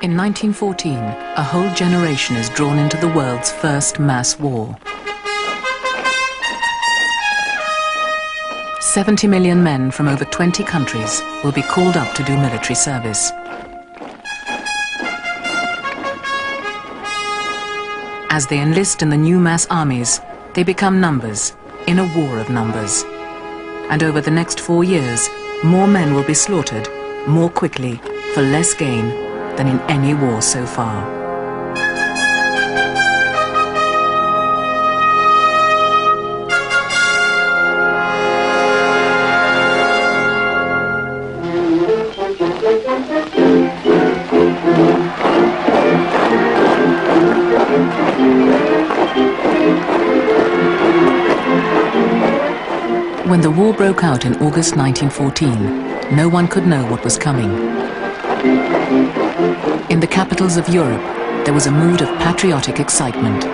In 1914, a whole generation is drawn into the world's first mass war. 70 million men from over 20 countries will be called up to do military service. As they enlist in the new mass armies, they become numbers in a war of numbers. And over the next 4 years, more men will be slaughtered more quickly for less gain than in any war so far. When the war broke out in August 1914, no one could know what was coming. In the capitals of Europe, there was a mood of patriotic excitement.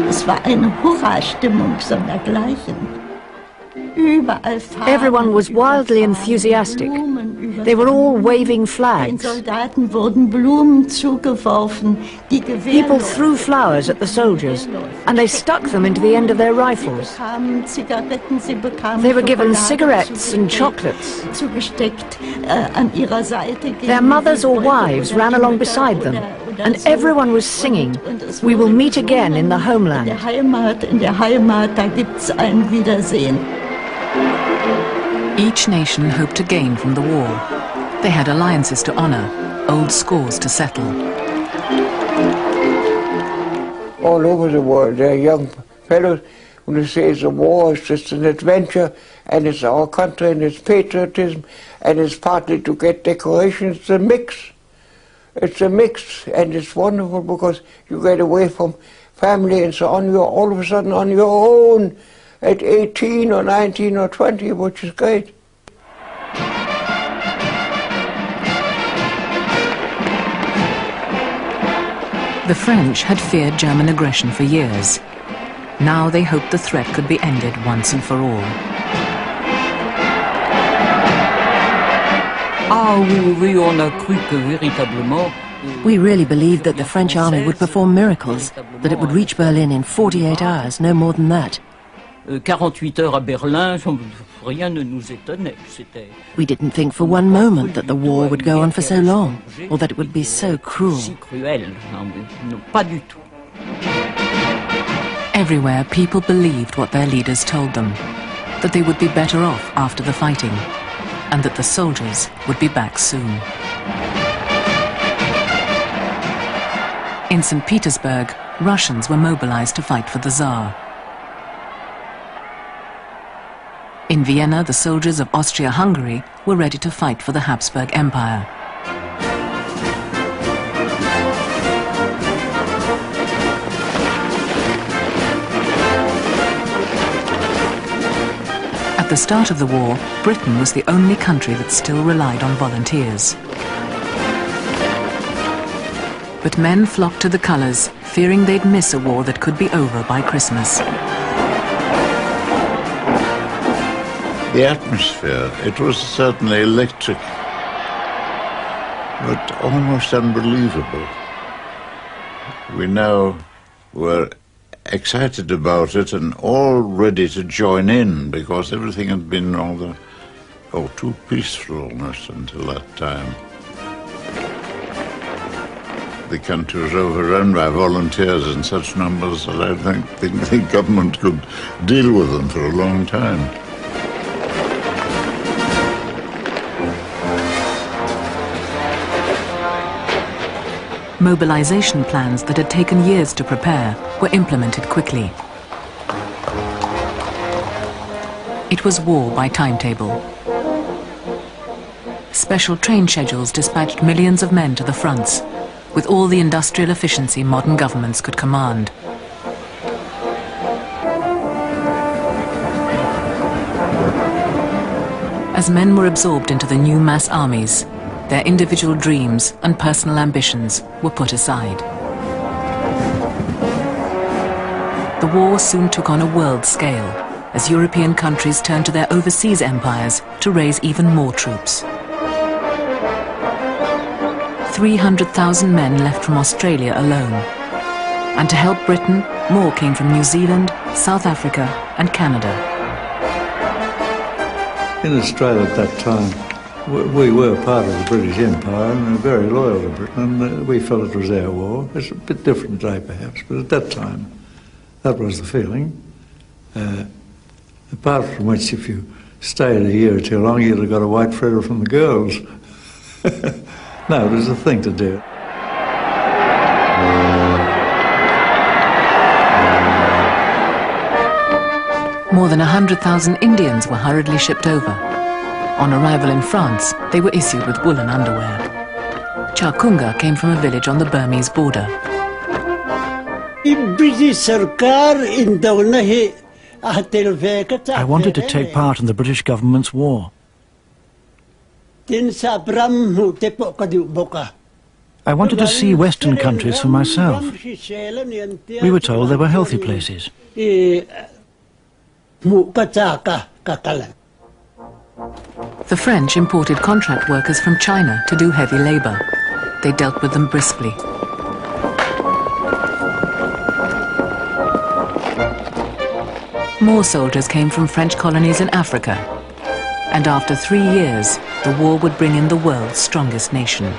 Es war eine Hurra-Stimmung sondergleichen. Everyone was wildly enthusiastic. They were all waving flags. People threw flowers at the soldiers, and they stuck them into the end of their rifles. They were given cigarettes and chocolates. Their mothers or wives ran along beside them, and everyone was singing, "We will meet again in the homeland." Each nation hoped to gain from the war. They had alliances to honor, old scores to settle. All over the world, there are young fellows who say the war is just an adventure, and it's our country, and it's patriotism, and it's partly to get decorations. It's a mix. It's a mix, and it's wonderful because you get away from family and so on. You're all of a sudden on your own at 18 or 19 or 20, which is great. The French had feared German aggression for years. Now they hoped the threat could be ended once and for all. We really believed that the French army would perform miracles, that it would reach Berlin in 48 hours, no more than that. 48 heures à Berlin, rien ne nous étonnait. We didn't think for one moment that the war would go on for so long, or that it would be so cruel. Si cruel, non, pas du tout. Everywhere, people believed what their leaders told them, that they would be better off after the fighting, and that the soldiers would be back soon. In St. Petersburg, Russians were mobilized to fight for the Tsar. In Vienna, the soldiers of Austria-Hungary were ready to fight for the Habsburg Empire. At the start of the war, Britain was the only country that still relied on volunteers. But men flocked to the colours, fearing they'd miss a war that could be over by Christmas. The atmosphere, it was certainly electric, but almost unbelievable. We now were excited about it and all ready to join in because everything had been rather, too peaceful almost until that time. The country was overrun by volunteers in such numbers that I don't think the government could deal with them for a long time. Mobilization plans that had taken years to prepare were implemented quickly. It was war by timetable. Special train schedules dispatched millions of men to the fronts, with all the industrial efficiency modern governments could command. As men were absorbed into the new mass armies, their individual dreams and personal ambitions were put aside. The war soon took on a world scale, as European countries turned to their overseas empires to raise even more troops. 300,000 men left from Australia alone. And to help Britain, more came from New Zealand, South Africa and Canada. In Australia at that time, we were part of the British Empire and were very loyal to Britain, and we felt it was our war. It's a bit different today perhaps, but at that time, that was the feeling. Apart from which, if you stayed a year or too long, you'd have got a white feather from the girls. No, it was a thing to do. More than 100,000 Indians were hurriedly shipped over. On arrival in France, they were issued with woolen underwear. Chakunga came from a village on the Burmese border. I wanted to take part in the British government's war. I wanted to see Western countries for myself. We were told there were healthy places. The French imported contract workers from China to do heavy labor. They dealt with them briskly. More soldiers came from French colonies in Africa. And after 3 years, the war would bring in the world's strongest nation.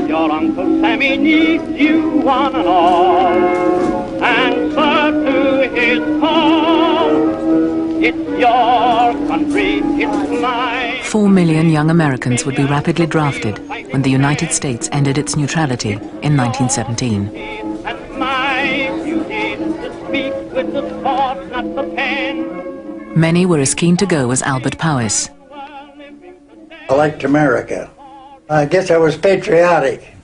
Your Uncle Sammy needs you one and all. Answer to his call. It's your country, it's mine. 4 million young Americans would be rapidly drafted when the United States ended its neutrality in 1917. And my duty to speak with the sword, not the pen. Many were as keen to go as Albert Powys. I liked America. I guess I was patriotic.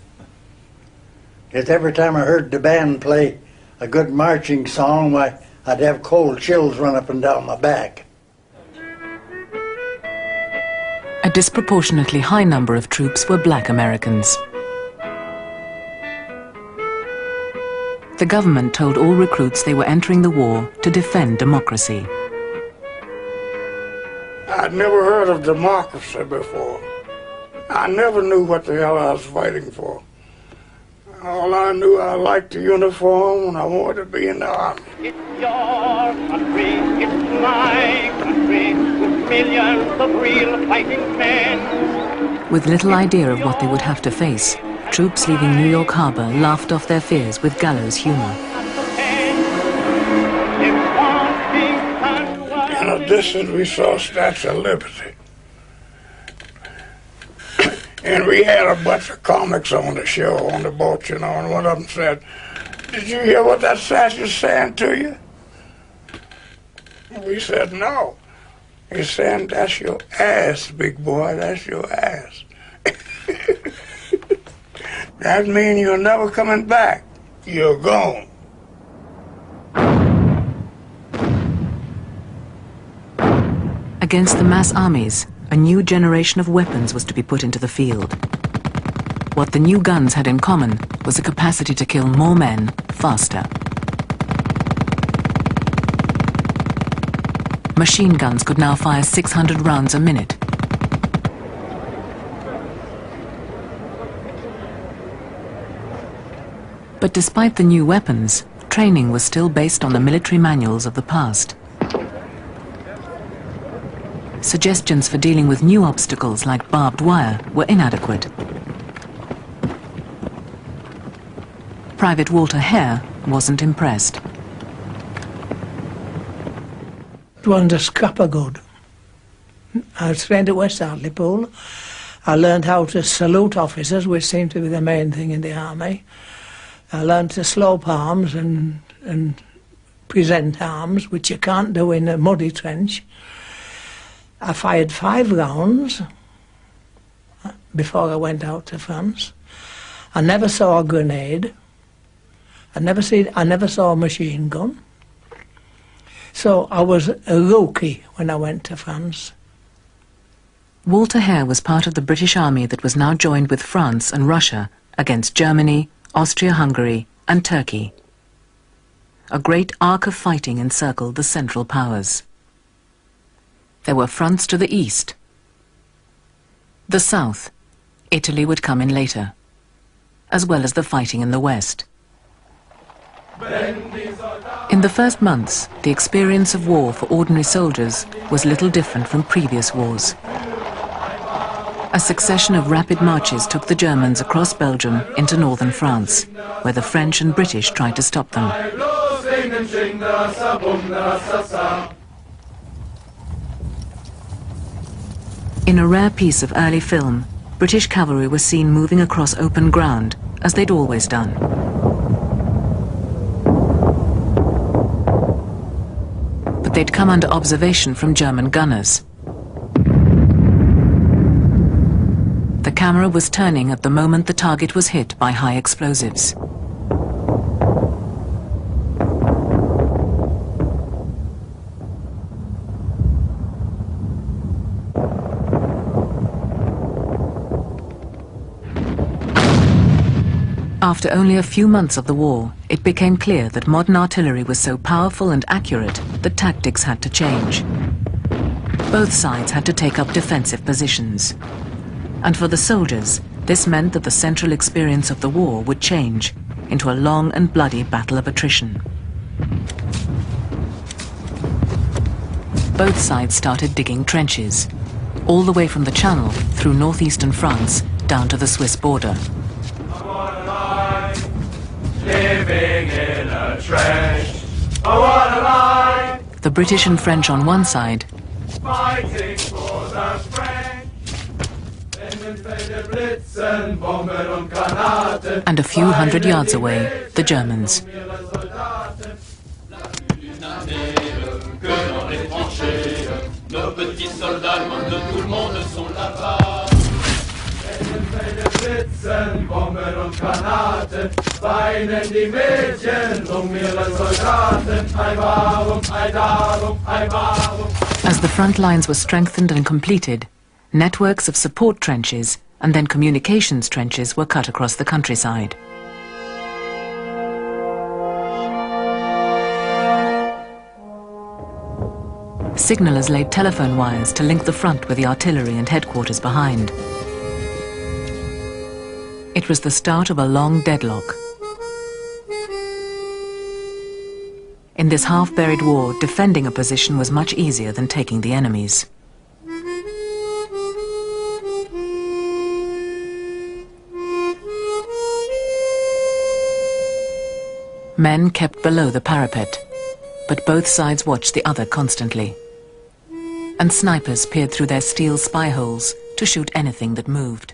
Because every time I heard the band play a good marching song, I'd have cold chills run up and down my back. A disproportionately high number of troops were black Americans. The government told all recruits they were entering the war to defend democracy. I'd never heard of democracy before. I never knew what the hell I was fighting for. All I knew, I liked the uniform and I wanted to be in the army. It's your country, it's my country, with millions of real fighting men. With little idea of what they would have to face, troops leaving New York Harbor laughed off their fears with gallows humor. In the distance, we saw Statue of Liberty. And we had a bunch of comics on the show, on the boat, you know, and one of them said, "Did you hear what that statue's saying to you?" And we said, "No." He's saying, "That's your ass, big boy, that's your ass." That means you're never coming back. You're gone. Against the mass armies, a new generation of weapons was to be put into the field. What the new guns had in common was a capacity to kill more men faster. Machine guns could now fire 600 rounds a minute. But despite the new weapons, training was still based on the military manuals of the past. Suggestions for dealing with new obstacles like barbed wire were inadequate. Private Walter Hare wasn't impressed. It wasn't a scrap of good. I was trained at West Hartlepool. I learned how to salute officers, which seemed to be the main thing in the army. I learned to slope arms and present arms, which you can't do in a muddy trench. I fired 5 rounds before I went out to France. I never saw a grenade. I never saw a machine gun. So I was a rookie when I went to France. Walter Hare was part of the British Army that was now joined with France and Russia against Germany, Austria-Hungary and Turkey. A great arc of fighting encircled the Central Powers. there were fronts to the east. The south, Italy would come in later, as well as the fighting in the west. In the first months, the experience of war for ordinary soldiers was little different from previous wars. A succession of rapid marches took the Germans across Belgium into northern France, where the French and British tried to stop them. In a rare piece of early film, British cavalry were seen moving across open ground, as they'd always done. But they'd come under observation from German gunners. The camera was turning at the moment the target was hit by high explosives. After only a few months of the war, it became clear that modern artillery was so powerful and accurate that tactics had to change. Both sides had to take up defensive positions. And for the soldiers, this meant that the central experience of the war would change into a long and bloody battle of attrition. Both sides started digging trenches, all the way from the Channel through northeastern France down to the Swiss border. Living in a trench, oh what a life! The British and French on one side, Fighting for the French. and a few hundred yards away, the Germans. As the front lines were strengthened and completed, networks of support trenches and then communications trenches were cut across the countryside. Signallers laid telephone wires to link the front with the artillery and headquarters behind. It was the start of a long deadlock. In this half-buried war, defending a position was much easier than taking the enemy's. Men kept below the parapet, but both sides watched the other constantly. And snipers peered through their steel spy holes to shoot anything that moved.